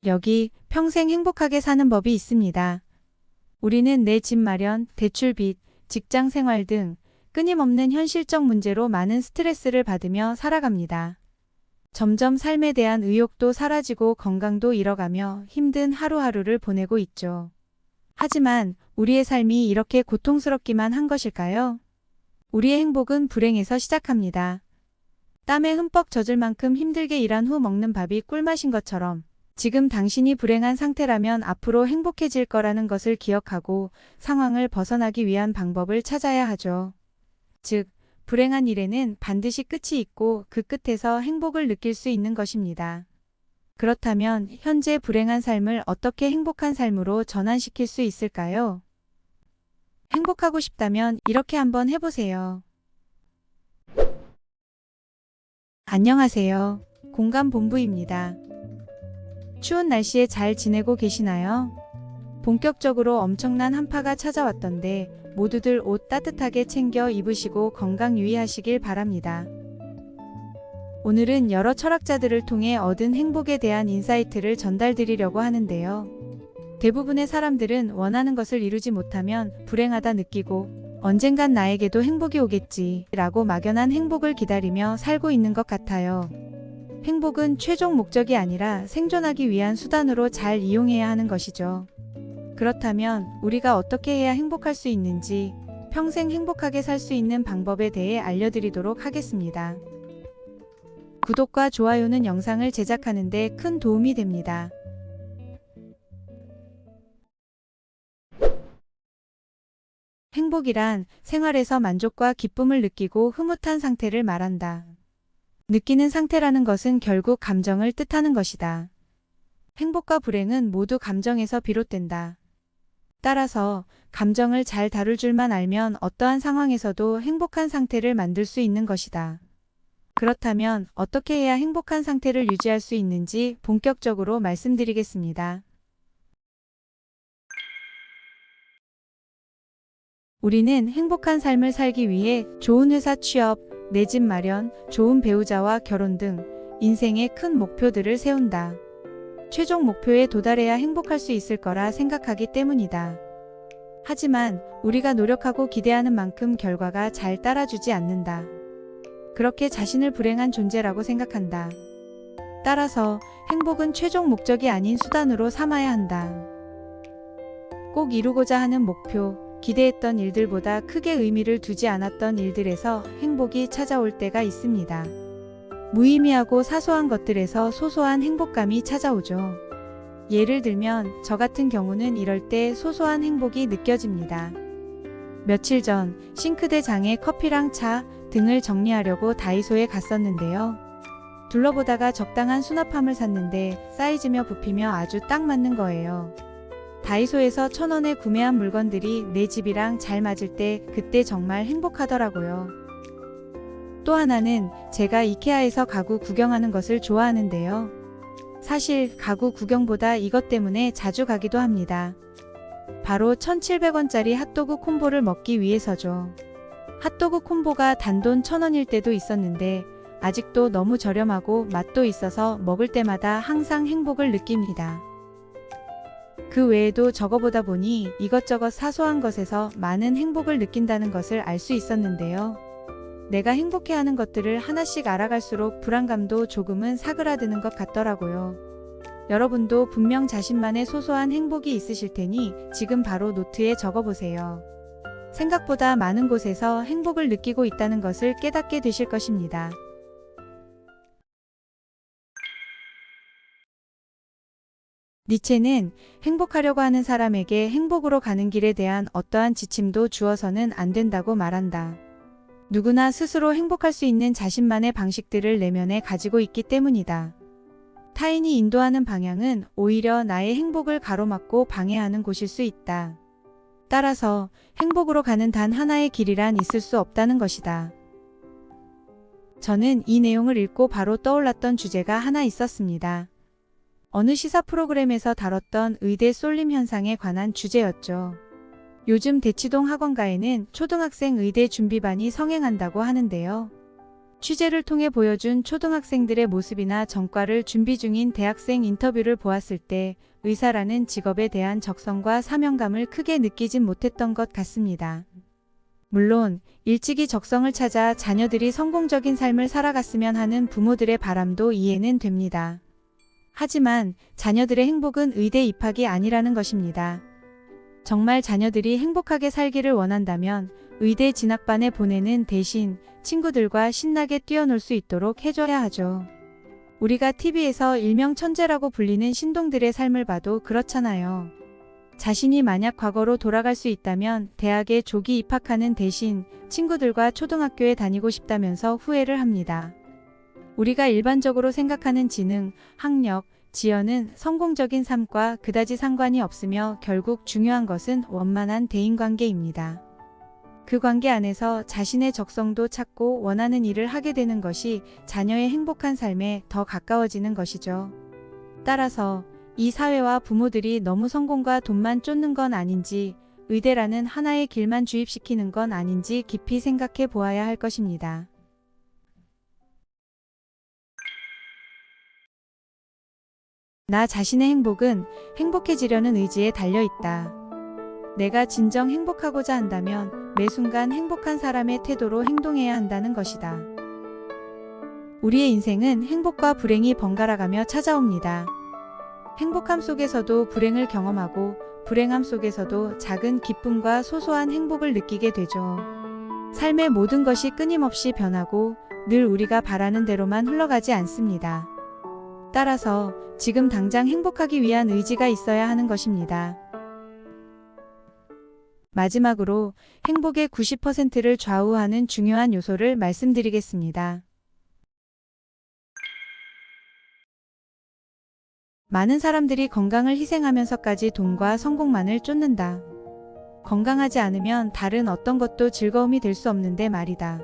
여기 평생 행복하게 사는 법이 있습니다. 우리는 내 집 마련, 대출빚, 직장 생활 등 끊임없는 현실적 문제로 많은 스트레스를 받으며 살아갑니다. 점점 삶에 대한 의욕도 사라지고 건강도 잃어가며 힘든 하루하루를 보내고 있죠. 하지만 우리의 삶이 이렇게 고통스럽기만 한 것일까요? 우리의 행복은 불행에서 시작합니다. 땀에 흠뻑 젖을 만큼 힘들게 일한 후 먹는 밥이 꿀맛인 것처럼 지금 당신이 불행한 상태라면 앞으로 행복해질 거라는 것을 기억하고 상황을 벗어나기 위한 방법을 찾아야 하죠. 즉, 불행한 일에는 반드시 끝이 있고 그 끝에서 행복을 느낄 수 있는 것입니다. 그렇다면 현재 불행한 삶을 어떻게 행복한 삶으로 전환시킬 수 있을까요? 행복하고 싶다면 이렇게 한번 해보세요. 안녕하세요. 공감본부입니다. 추운 날씨에 잘 지내고 계시나요? 본격적으로 엄청난 한파가 찾아왔던데 모두들 옷 따뜻하게 챙겨 입으시고 건강 유의하시길 바랍니다. 오늘은 여러 철학자들을 통해 얻은 행복에 대한 인사이트를 전달드리려고 하는데요. 대부분의 사람들은 원하는 것을 이루지 못하면 불행하다 느끼고 언젠간 나에게도 행복이 오겠지 라고 막연한 행복을 기다리며 살고 있는 것 같아요. 행복은 최종 목적이 아니라 생존하기 위한 수단으로 잘 이용해야 하는 것이죠. 그렇다면 우리가 어떻게 해야 행복할 수 있는지 평생 행복하게 살 수 있는 방법에 대해 알려드리도록 하겠습니다. 구독과 좋아요는 영상을 제작하는 데 큰 도움이 됩니다. 행복이란 생활에서 만족과 기쁨을 느끼고 흐뭇한 상태를 말한다. 느끼는 상태라는 것은 결국 감정을 뜻하는 것이다. 행복과 불행은 모두 감정에서 비롯된다. 따라서 감정을 잘 다룰 줄만 알면 어떠한 상황에서도 행복한 상태를 만들 수 있는 것이다. 그렇다면 어떻게 해야 행복한 상태를 유지할 수 있는지 본격적으로 말씀드리겠습니다. 우리는 행복한 삶을 살기 위해 좋은 회사 취업, 내 집 마련, 좋은 배우자와 결혼 등 인생의 큰 목표들을 세운다. 최종 목표에 도달해야 행복할 수 있을 거라 생각하기 때문이다. 하지만 우리가 노력하고 기대하는 만큼 결과가 잘 따라주지 않는다. 그렇게 자신을 불행한 존재라고 생각한다. 따라서 행복은 최종 목적이 아닌 수단으로 삼아야 한다. 꼭 이루고자 하는 목표, 기대했던 일들보다 크게 의미를 두지 않았던 일들에서 행복이 찾아올 때가 있습니다. 무의미하고 사소한 것들에서 소소한 행복감이 찾아오죠. 예를 들면 저 같은 경우는 이럴 때 소소한 행복이 느껴집니다. 며칠 전 싱크대 장에 커피랑 차 등을 정리하려고 다이소에 갔었는데요. 둘러보다가 적당한 수납함을 샀는데 사이즈며 부피며 아주 딱 맞는 거예요. 다이소에서 1,000원에 구매한 물건들이 내 집이랑 잘 맞을 때 그때 정말 행복하더라고요. 또 하나는 제가 이케아에서 가구 구경하는 것을 좋아하는데요. 사실 가구 구경보다 이것 때문에 자주 가기도 합니다. 바로 1,700원짜리 핫도그 콤보를 먹기 위해서죠. 핫도그 콤보가 단돈 1,000원일 때도 있었는데 아직도 너무 저렴하고 맛도 있어서 먹을 때마다 항상 행복을 느낍니다. 그 외에도 적어보다 보니 이것저것 사소한 것에서 많은 행복을 느낀다는 것을 알 수 있었는데요. 내가 행복해하는 것들을 하나씩 알아갈수록 불안감도 조금은 사그라드는 것 같더라고요. 여러분도 분명 자신만의 소소한 행복이 있으실 테니 지금 바로 노트에 적어보세요. 생각보다 많은 곳에서 행복을 느끼고 있다는 것을 깨닫게 되실 것입니다. 니체는 행복하려고 하는 사람에게 행복으로 가는 길에 대한 어떠한 지침도 주어서는 안 된다고 말한다. 누구나 스스로 행복할 수 있는 자신만의 방식들을 내면에 가지고 있기 때문이다. 타인이 인도하는 방향은 오히려 나의 행복을 가로막고 방해하는 곳일 수 있다. 따라서 행복으로 가는 단 하나의 길이란 있을 수 없다는 것이다. 저는 이 내용을 읽고 바로 떠올랐던 주제가 하나 있었습니다. 어느 시사 프로그램에서 다뤘던 의대 쏠림 현상에 관한 주제였죠. 요즘 대치동 학원가에는 초등학생 의대 준비반이 성행한다고 하는데요. 취재를 통해 보여준 초등학생들의 모습이나 전과를 준비 중인 대학생 인터뷰를 보았을 때 의사라는 직업에 대한 적성과 사명감을 크게 느끼진 못했던 것 같습니다. 물론 일찍이 적성을 찾아 자녀들이 성공적인 삶을 살아갔으면 하는 부모들의 바람도 이해는 됩니다. 하지만 자녀들의 행복은 의대 입학이 아니라는 것입니다. 정말 자녀들이 행복하게 살기를 원한다면 의대 진학반에 보내는 대신 친구들과 신나게 뛰어놀 수 있도록 해줘야 하죠. 우리가 TV에서 일명 천재라고 불리는 신동들의 삶을 봐도 그렇잖아요. 자신이 만약 과거로 돌아갈 수 있다면 대학에 조기 입학하는 대신 친구들과 초등학교에 다니고 싶다면서 후회를 합니다. 우리가 일반적으로 생각하는 지능, 학력, 지연은 성공적인 삶과 그다지 상관이 없으며 결국 중요한 것은 원만한 대인관계입니다. 그 관계 안에서 자신의 적성도 찾고 원하는 일을 하게 되는 것이 자녀의 행복한 삶에 더 가까워지는 것이죠. 따라서 이 사회와 부모들이 너무 성공과 돈만 쫓는 건 아닌지, 의대라는 하나의 길만 주입시키는 건 아닌지 깊이 생각해 보아야 할 것입니다. 나 자신의 행복은 행복해지려는 의지에 달려 있다. 내가 진정 행복하고자 한다면 매 순간 행복한 사람의 태도로 행동해야 한다는 것이다. 우리의 인생은 행복과 불행이 번갈아가며 찾아옵니다. 행복함 속에서도 불행을 경험하고 불행함 속에서도 작은 기쁨과 소소한 행복을 느끼게 되죠. 삶의 모든 것이 끊임없이 변하고 늘 우리가 바라는 대로만 흘러가지 않습니다. 따라서 지금 당장 행복하기 위한 의지가 있어야 하는 것입니다. 마지막으로 행복의 90%를 좌우하는 중요한 요소를 말씀드리겠습니다. 많은 사람들이 건강을 희생하면서까지 돈과 성공만을 쫓는다. 건강하지 않으면 다른 어떤 것도 즐거움이 될 수 없는데 말이다.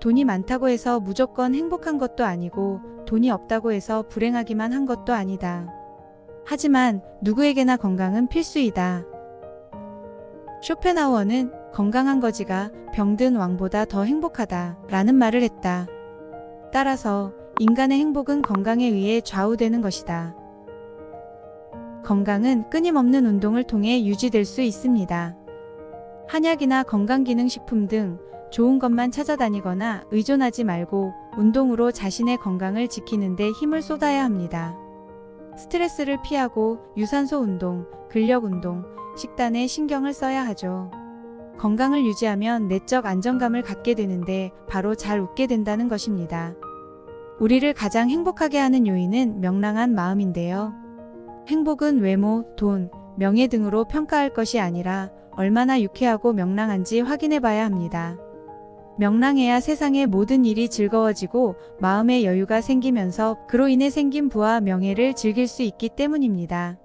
돈이 많다고 해서 무조건 행복한 것도 아니고 돈이 없다고 해서 불행하기만 한 것도 아니다. 하지만 누구에게나 건강은 필수이다. 쇼펜하우어는 건강한 거지가 병든 왕보다 더 행복하다 라는 말을 했다. 따라서 인간의 행복은 건강에 의해 좌우되는 것이다. 건강은 끊임없는 운동을 통해 유지될 수 있습니다. 한약이나 건강기능식품 등 좋은 것만 찾아다니거나 의존하지 말고 운동으로 자신의 건강을 지키는 데 힘을 쏟아야 합니다. 스트레스를 피하고 유산소 운동, 근력 운동, 식단에 신경을 써야 하죠. 건강을 유지하면 내적 안정감을 갖게 되는데 바로 잘 웃게 된다는 것입니다. 우리를 가장 행복하게 하는 요인은 명랑한 마음인데요. 행복은 외모, 돈, 명예 등으로 평가할 것이 아니라 얼마나 유쾌하고 명랑한지 확인해 봐야 합니다. 명랑해야 세상의 모든 일이 즐거워지고 마음의 여유가 생기면서 그로 인해 생긴 부와 명예를 즐길 수 있기 때문입니다.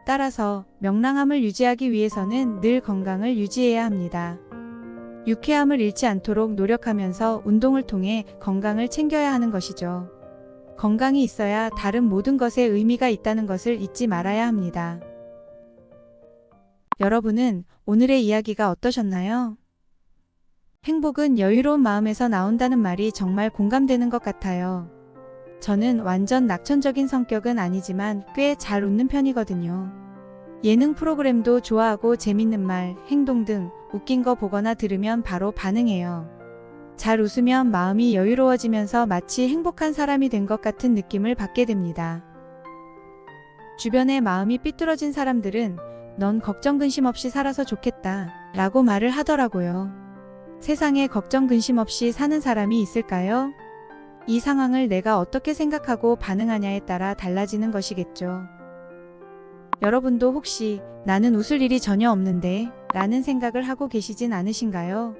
따라서 명랑함을 유지하기 위해서는 늘 건강을 유지해야 합니다. 유쾌함을 잃지 않도록 노력하면서 운동을 통해 건강을 챙겨야 하는 것이죠. 건강이 있어야 다른 모든 것에 의미가 있다는 것을 잊지 말아야 합니다. 여러분은 오늘의 이야기가 어떠셨나요? 행복은 여유로운 마음에서 나온다는 말이 정말 공감되는 것 같아요. 저는 완전 낙천적인 성격은 아니지만 꽤 잘 웃는 편이거든요. 예능 프로그램도 좋아하고 재밌는 말, 행동 등 웃긴 거 보거나 들으면 바로 반응해요. 잘 웃으면 마음이 여유로워지면서 마치 행복한 사람이 된 것 같은 느낌을 받게 됩니다. 주변에 마음이 삐뚤어진 사람들은 넌 걱정 근심 없이 살아서 좋겠다 라고 말을 하더라고요. 세상에 걱정 근심 없이 사는 사람이 있을까요? 이 상황을 내가 어떻게 생각하고 반응하냐에 따라 달라지는 것이겠죠. 여러분도 혹시 나는 웃을 일이 전혀 없는데 라는 생각을 하고 계시진 않으신가요?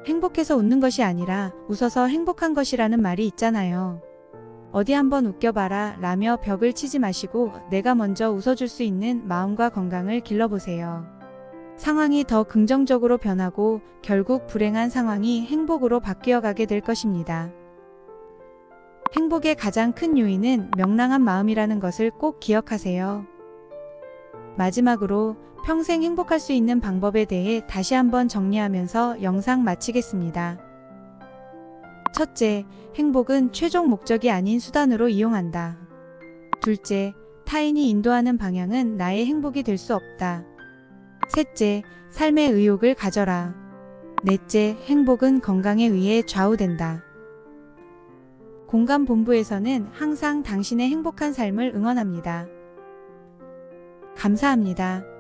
행복해서 웃는 것이 아니라 웃어서 행복한 것이라는 말이 있잖아요. 어디 한번 웃겨봐라 라며 벽을 치지 마시고 내가 먼저 웃어줄 수 있는 마음과 건강을 길러보세요. 상황이 더 긍정적으로 변하고 결국 불행한 상황이 행복으로 바뀌어가게 될 것입니다. 행복의 가장 큰 요인은 명랑한 마음이라는 것을 꼭 기억하세요. 마지막으로 평생 행복할 수 있는 방법에 대해 다시 한번 정리하면서 영상 마치겠습니다. 첫째, 행복은 최종 목적이 아닌 수단으로 이용한다. 둘째, 타인이 인도하는 방향은 나의 행복이 될 수 없다. 셋째, 삶의 의욕을 가져라. 넷째, 행복은 건강에 의해 좌우된다. 공감본부에서는 항상 당신의 행복한 삶을 응원합니다. 감사합니다.